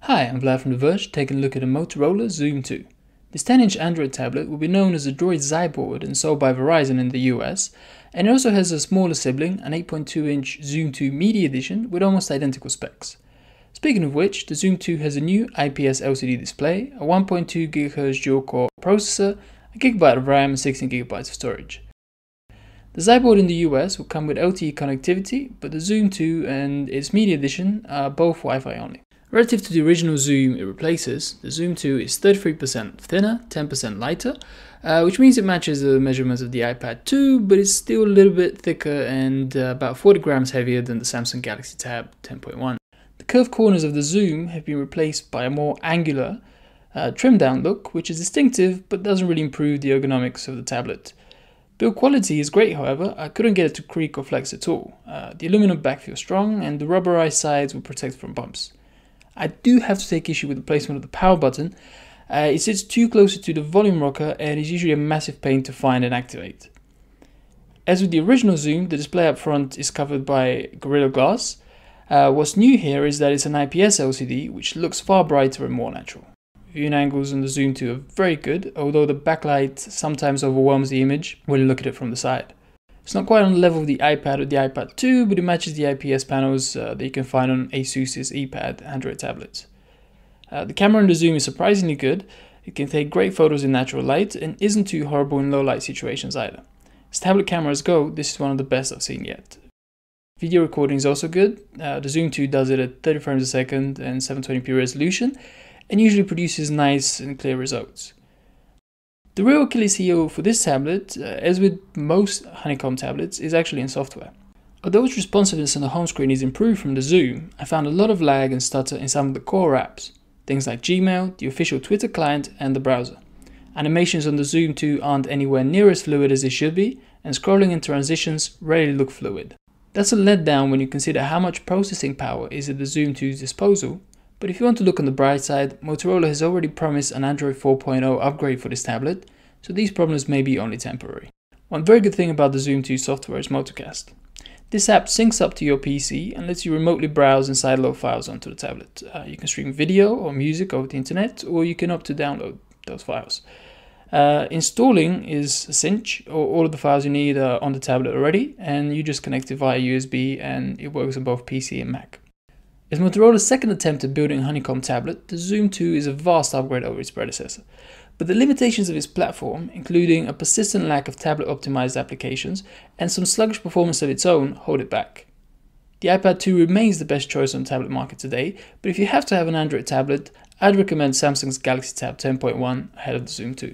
Hi, I'm Vlad from the Verge, taking a look at a Motorola Xoom 2. This 10-inch Android tablet will be known as the Droid Zyboard and sold by Verizon in the US, and it also has a smaller sibling, an 8.2-inch Xoom 2 Media Edition with almost identical specs. Speaking of which, the Xoom 2 has a new IPS LCD display, a 1.2 GHz dual-core processor, a GB of RAM and 16 GB of storage. The Zyboard in the US will come with LTE connectivity, but the Xoom 2 and its Media Edition are both Wi-Fi only. Relative to the original Xoom it replaces, the Xoom 2 is 33% thinner, 10% lighter, which means it matches the measurements of the iPad 2, but it's still a little bit thicker and about 40 grams heavier than the Samsung Galaxy Tab 10.1. The curved corners of the Xoom have been replaced by a more angular, trimmed down look, which is distinctive but doesn't really improve the ergonomics of the tablet. Build quality is great, however. I couldn't get it to creak or flex at all. The aluminum back feels strong and the rubberized sides will protect from bumps. I do have to take issue with the placement of the power button. It sits too closer to the volume rocker and is usually a massive pain to find and activate. As with the original Xoom, the display up front is covered by Gorilla Glass. What's new here is that it's an IPS LCD, which looks far brighter and more natural. Viewing angles on the Xoom 2 are very good, although the backlight sometimes overwhelms the image when you look at it from the side. It's not quite on the level of the iPad or the iPad 2, but it matches the IPS panels that you can find on ASUS's ePad Android tablets. The camera in the Xoom is surprisingly good. It can take great photos in natural light and isn't too horrible in low light situations either. As tablet cameras go, this is one of the best I've seen yet. Video recording is also good. The Xoom 2 does it at 30 frames a second and 720p resolution and usually produces nice and clear results. The real Achilles heel for this tablet, as with most Honeycomb tablets, is actually in software. Although its responsiveness on the home screen is improved from the Xoom, I found a lot of lag and stutter in some of the core apps, things like Gmail, the official Twitter client and the browser. Animations on the Xoom 2 aren't anywhere near as fluid as they should be, and scrolling and transitions rarely look fluid. That's a letdown when you consider how much processing power is at the Xoom 2's disposal. But if you want to look on the bright side, Motorola has already promised an Android 4.0 upgrade for this tablet, so these problems may be only temporary. One very good thing about the Xoom 2 software is Multicast. This app syncs up to your PC and lets you remotely browse and sideload files onto the tablet. You can stream video or music over the internet, or you can opt to download those files. Installing is a cinch, or all of the files you need are on the tablet already, and you just connect it via USB and it works on both PC and Mac. As Motorola's second attempt at building a Honeycomb tablet, the Xoom 2 is a vast upgrade over its predecessor. But the limitations of its platform, including a persistent lack of tablet-optimized applications and some sluggish performance of its own, hold it back. The iPad 2 remains the best choice on the tablet market today, but if you have to have an Android tablet, I'd recommend Samsung's Galaxy Tab 10.1 ahead of the Xoom 2.